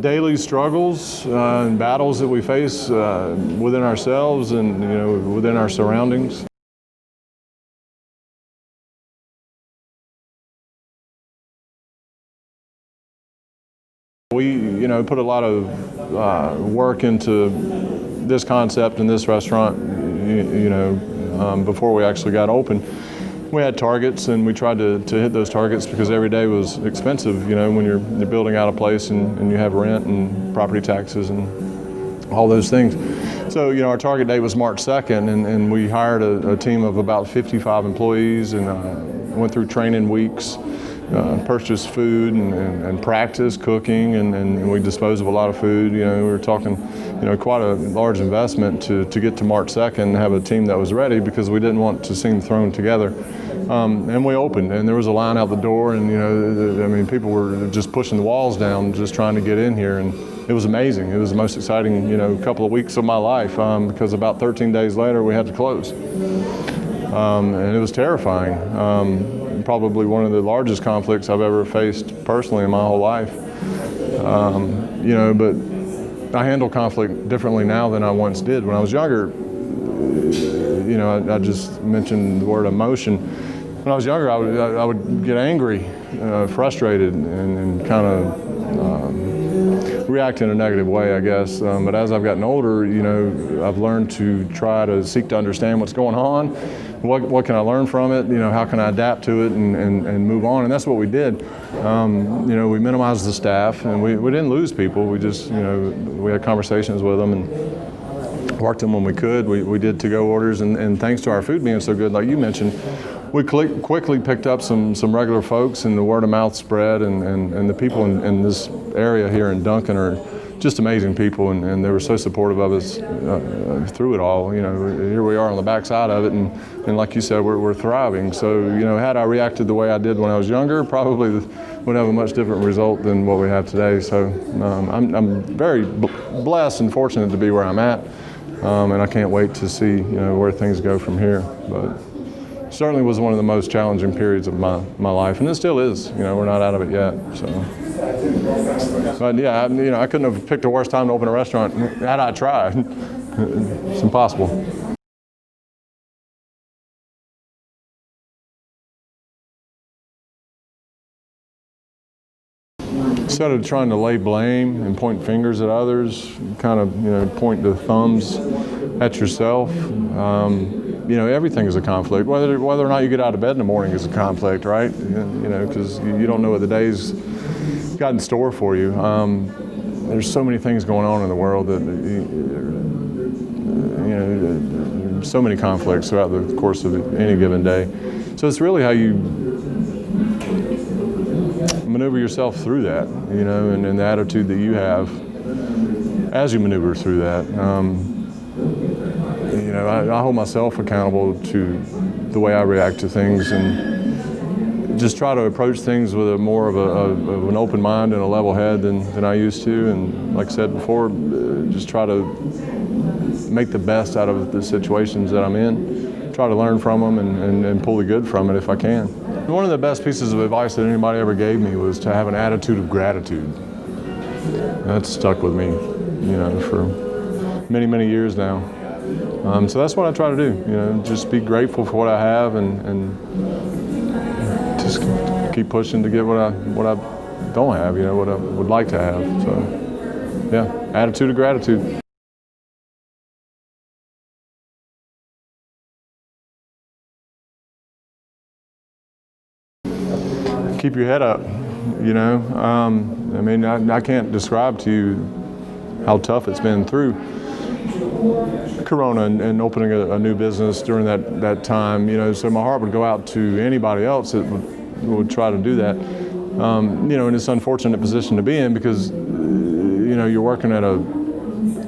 Daily struggles and battles that we face within ourselves and within our surroundings. We put a lot of work into this concept in this restaurant. Before we actually got open, we had targets, and we tried to hit those targets because every day was expensive. When you're building out a place and you have rent and property taxes and all those things. So our target date was March 2nd, and we hired a team of about 55 employees and went through training weeks. Purchased food and practice cooking, and we disposed of a lot of food. We were talking, quite a large investment to get to March 2nd and have a team that was ready, because we didn't want to seem thrown together. And we opened, and there was a line out the door, and people were just pushing the walls down, just trying to get in here, and it was amazing. It was the most exciting, couple of weeks of my life, because about 13 days later we had to close, and it was terrifying. Probably one of the largest conflicts I've ever faced personally in my whole life. But I handle conflict differently now than I once did. When I was younger, I just mentioned the word emotion. When I was younger, I would get angry, frustrated, and kind of react in a negative way, I guess. But as I've gotten older, I've learned to try to seek to understand what's going on. What can I learn from it? How can I adapt to it and move on? And that's what we did. We minimized the staff, and we didn't lose people. We just, we had conversations with them and worked them when we could. We did to-go orders, and thanks to our food being so good, like you mentioned, we quickly picked up some regular folks, and the word of mouth spread, and the people in this area here in Duncan are just amazing people, and they were so supportive of us through it all. Here we are on the backside of it, and like you said, we're thriving. So, had I reacted the way I did when I was younger, probably would have a much different result than what we have today. So, I'm very blessed and fortunate to be where I'm at, and I can't wait to see where things go from here. But certainly was one of the most challenging periods of my life, and it still is. We're not out of it yet. So. But yeah, I couldn't have picked a worse time to open a restaurant had I tried. It's impossible. Instead of trying to lay blame and point fingers at others, kind of point the thumbs at yourself. Everything is a conflict. Whether or not you get out of bed in the morning is a conflict, right? Because you don't know what the day's got in store for you. There's so many things going on in the world that so many conflicts throughout the course of any given day. So it's really how you maneuver yourself through that, and the attitude that you have as you maneuver through that. I hold myself accountable to the way I react to things, and just try to approach things with more of an open mind and a level head than I used to. And like I said before, just try to make the best out of the situations that I'm in. Try to learn from them and pull the good from it if I can. One of the best pieces of advice that anybody ever gave me was to have an attitude of gratitude. That's stuck with me, for many, many years now. So that's what I try to do, just be grateful for what I have and just keep pushing to get what I don't have, what I would like to have. So, yeah, attitude of gratitude. Keep your head up, I can't describe to you how tough it's been through Corona and opening a new business during that time, so my heart would go out to anybody else that would try to do that, in this unfortunate position to be in, because, you're working at a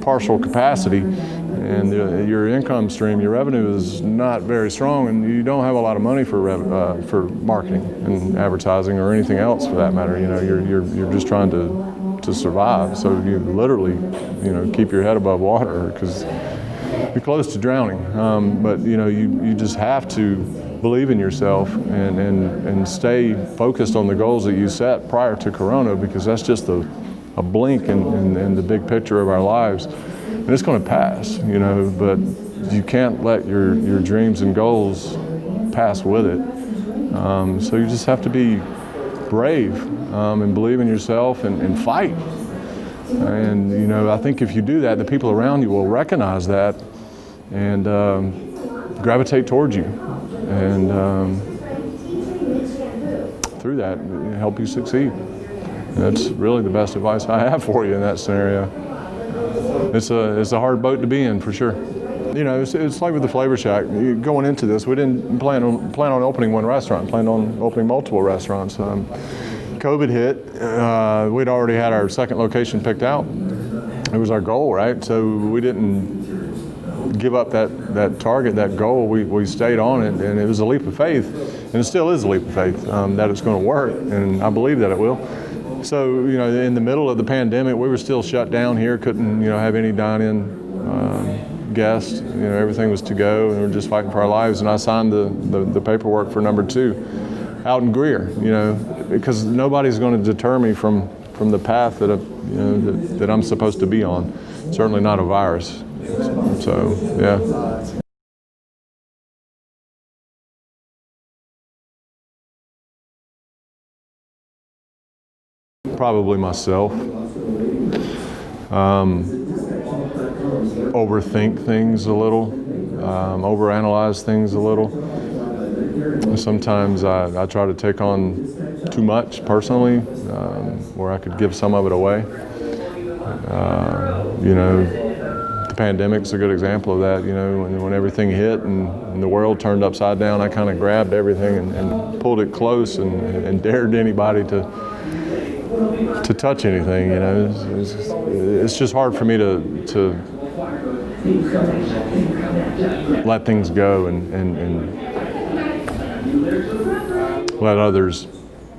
partial capacity, and your income stream, your revenue is not very strong, and you don't have a lot of money for marketing and advertising or anything else for that matter. You're just trying to survive. So you literally, keep your head above water because you're close to drowning. But you just have to believe in yourself and stay focused on the goals that you set prior to Corona, because that's just the a blink in the big picture of our lives, and it's going to pass, you know. But you can't let your dreams and goals pass with it. So you just have to be brave and believe in yourself and fight. And you know, I think if you do that, the people around you will recognize that and gravitate towards you, and through that, help you succeed. That's really the best advice I have for you in that scenario. It's a hard boat to be in, for sure. You know, it's like with the Flavor Shack. Going into this, we didn't plan on opening one restaurant. Planned on opening multiple restaurants. COVID hit. We'd already had our second location picked out. It was our goal, right? So we didn't give up that target, that goal. We stayed on it, and it was a leap of faith, and it still is a leap of faith that it's going to work, and I believe that it will. So, you know, in the middle of the pandemic, we were still shut down here, couldn't, you know, have any dine-in guests. You know, everything was to go, and we were just fighting for our lives. And I signed the paperwork for number 2 out in Greer, you know, because nobody's going to deter me from the path that I'm supposed to be on. Certainly not a virus. So, yeah. Probably myself. Overthink things a little, overanalyze things a little. Sometimes I try to take on too much personally, where I could give some of it away. You know, the pandemic's a good example of that. You know, when everything hit and the world turned upside down, I kind of grabbed everything and pulled it close and dared anybody to touch anything. You know, it's just hard for me to let things go and let others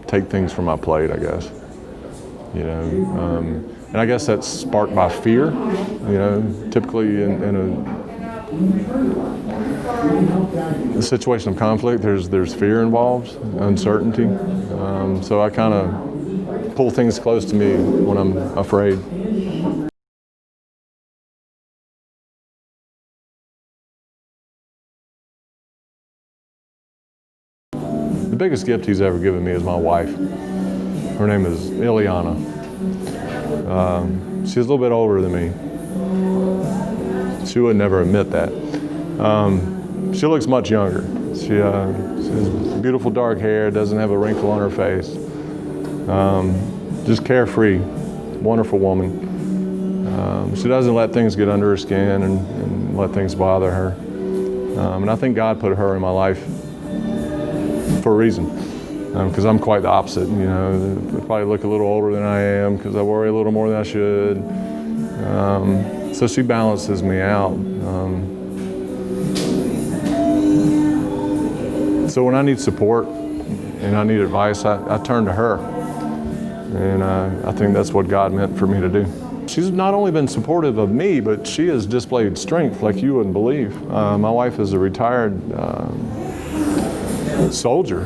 take things from my plate, I guess. You know, and I guess that's sparked by fear. You know, typically in a situation of conflict, there's fear involved, uncertainty. So I kind of pull things close to me when I'm afraid. The biggest gift he's ever given me is my wife. Her name is Ileana. She's a little bit older than me. She would never admit that. She looks much younger. She has beautiful dark hair, doesn't have a wrinkle on her face. Just carefree, wonderful woman. She doesn't let things get under her skin and let things bother her. And I think God put her in my life for a reason, because I'm quite the opposite. You know, I probably look a little older than I am because I worry a little more than I should. So she balances me out. So when I need support and I need advice, I turn to her. And I think that's what God meant for me to do. She's not only been supportive of me, but she has displayed strength like you wouldn't believe. My wife is a retired soldier.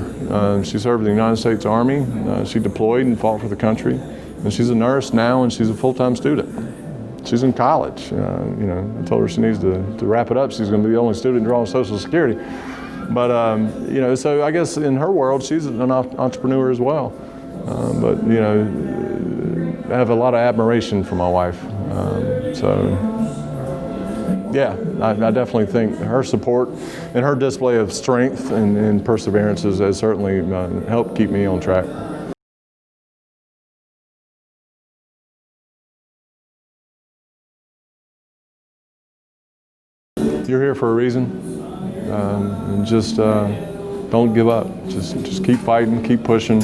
She served in the United States Army. She deployed and fought for the country. And she's a nurse now, and she's a full-time student. She's in college. You know, I told her she needs to wrap it up. She's going to be the only student drawing Social Security. But, you know, so I guess in her world, she's an entrepreneur as well. But, you know, I have a lot of admiration for my wife. Yeah, I definitely think her support and her display of strength and perseverance has certainly helped keep me on track. You're here for a reason, and just don't give up. Just keep fighting, keep pushing,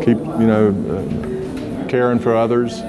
keep caring for others.